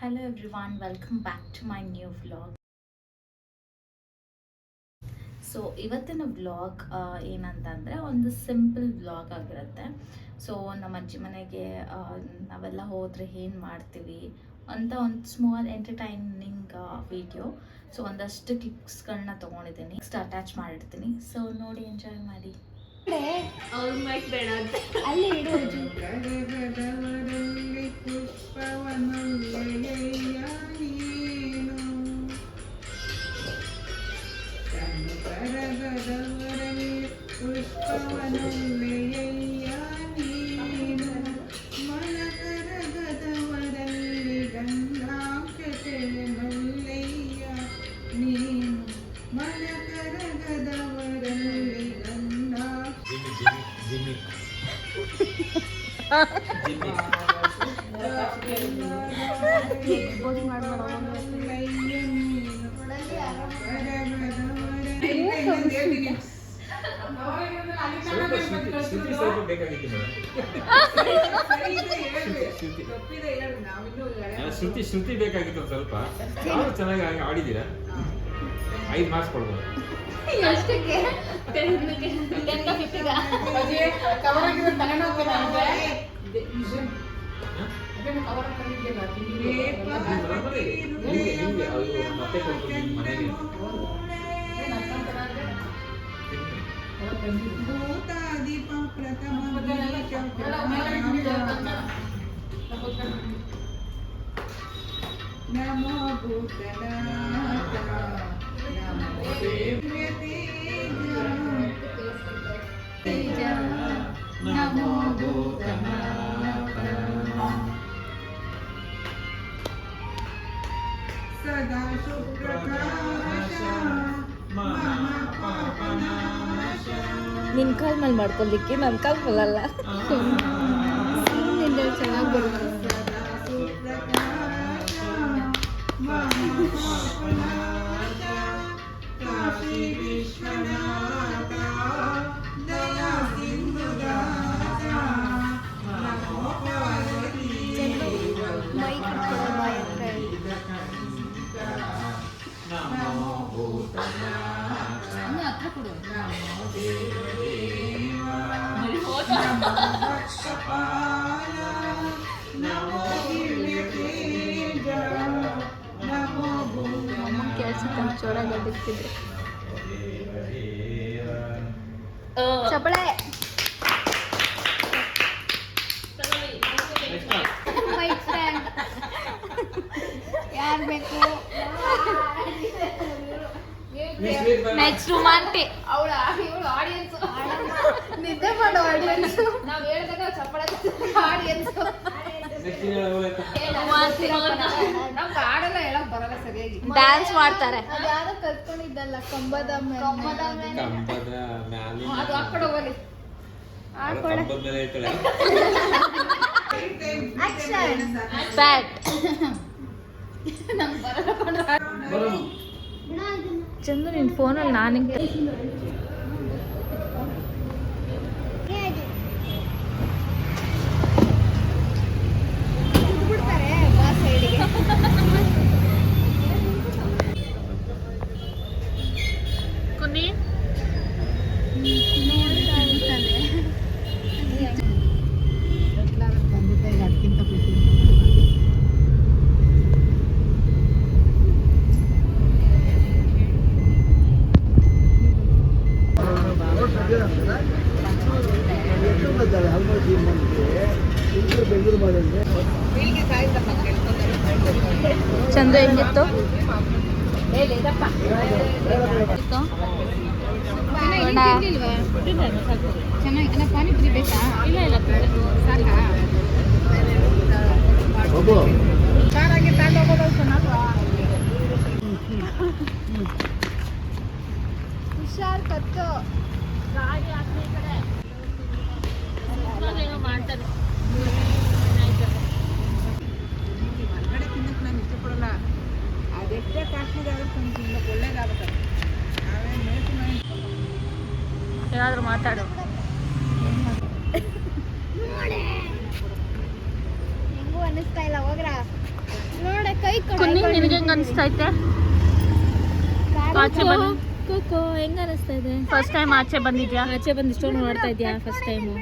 Hello everyone, welcome back to my new vlog. So ಇವತ್ತಿನ vlog ಏನಂತಂದರೆ ಒಂದು simple vlog ಆಗಿರುತ್ತೆ. ಸೊ ನಮ್ಮ ಅಜ್ಜಿ ಮನೆಗೆ ನಾವೆಲ್ಲ ಹೋದರೆ ಏನು ಮಾಡ್ತೀವಿ ಅಂತ ಒಂದು ಸ್ಮಾಲ್ ಎಂಟರ್ಟೈನಿಂಗ್ ವಿಡಿಯೋ. ಸೊ ಒಂದಷ್ಟು ಕ್ಲಿಪ್ಸ್ಗಳನ್ನ ತೊಗೊಂಡಿದ್ದೀನಿ, ನೆಕ್ಸ್ಟ್ ಅಟ್ಯಾಚ್ ಮಾಡಿರ್ತೀನಿ. ಸೊ ನೋಡಿ, ಎಂಜಾಯ್ ಮಾಡಿ. ಶ್ರುತಿ ಬೇಕಾಗಿತ್ತು ಸ್ವಲ್ಪ. ಚೆನ್ನಾಗಿ ಆಡಿದ್ದೀರಾ, 5 ಮಾರ್ಕ್ಸ್ ಕೊಡ್ಬೋದು. ಮತ್ತೆ ಕೊಡ್ಬೋದು ಮನೆಗೆ. ನಮೋ ಭೂತನಾಥ ನಮೋ ತೇಜ ನಮೋ ಭೂತನಾಥ ಸದಾ ಸುಪ್ರಕಾಶ ಮಮ ಪಾಪನಾಶ. ನಿನ್ನ ಕಾಲ್ ಮೇಲೆ ಮಾಡ್ಕೊಳ್ಲಿಕ್ಕೆ ನನ್ನ ಕಾಲ್ ಮೇಲಲ್ಲ. ಚೆನ್ನಾಗಿ ಬರುತ್ತೆ. ಚಪ್ಪಳೆ ಯಾರು ಬೇಕು? ನೆಕ್ಸ್ಟ್ ರೋಮಾಂಟಿ ಅವಳ ಆಡಿಯನ್ಸ್, ನಿದ್ದೆ ಮಾಡೋ ಆಡಿಯನ್ಸ್. ನಾವು ಹೇಳಿದಾಗ ಚಪ್ಪಳ ಆಡಿಯನ್ಸ್. ನಮ್ಗೆ ಆಡಲ್ಲ, ಹೇಳಕ್ ಬರಲ್ಲ ಸರಿಯಾಗಿ. ಡ್ಯಾನ್ಸ್ ಮಾಡ್ತಾರೆ. ಯಾರೋ ಕಲ್ತ್ಕೊಂಡಿದ್ದಲ್ಲ, ಕಂಬದ ಮೇಲೆ. ಅದು ಆ ಕಡೆ ಹೋಗಲಿ. ಚಂದು, ನಿನ್ನ ಫೋನಲ್ಲಿ ನಾನು ಚಂದ ಹೆಂಗಿತ್ತು? ಚೆನ್ನಾಗಿ ಪಾನಿಪುರಿ ಬೇಕಾ? ಇಲ್ಲ ಇಲ್ಲ ಸಾಕಾ? ಕಾರಾಗಿ ತಗೊಂಡೋಗೋದು. ಹುಷಾರ್ ಕತ್ತು ಗಾಡಿ ಹಾಕಿ ಕಡೆ ಮಾಡ್ತಾರೆ. ಹೊರಗಡೆ ತಿನ್ನಕ್ಕೆ ನಾನು ಇಷ್ಟಪಡಲ್ಲ. ಅದೆಷ್ಟೇ ಕಾಸ್ಟ್ಲಿ ಆಗುತ್ತೆ ತಿನ್ನಕ್ಕೆ ಒಳ್ಳೇದಾಗುತ್ತೆ. ಏನಾದರೂ ಮಾತಾಡು. ಹೆಂಗೂ ಅನ್ನಿಸ್ತಾ ಇಲ್ಲ, ಹೋಗ್ರ ನೋಡಕ್ಕೆ ನಿಂಗೆ ಹೆಂಗ್ ಅನಿಸ್ತೈತೆ ಆಚೆ ಬಂದು ಕೋಕೋ ಹೆಂಗ ಅನಿಸ್ತಾ ಇದೆ? ಫಸ್ಟ್ ಟೈಮ್ ಆಚೆ ಬಂದಿದ್ಯಾ? ಆಚೆ ಬಂದು ಇಷ್ಟೊಂದು ನೋಡ್ತಾ ಇದ್ಯಾ ಫಸ್ಟ್ ಟೈಮು?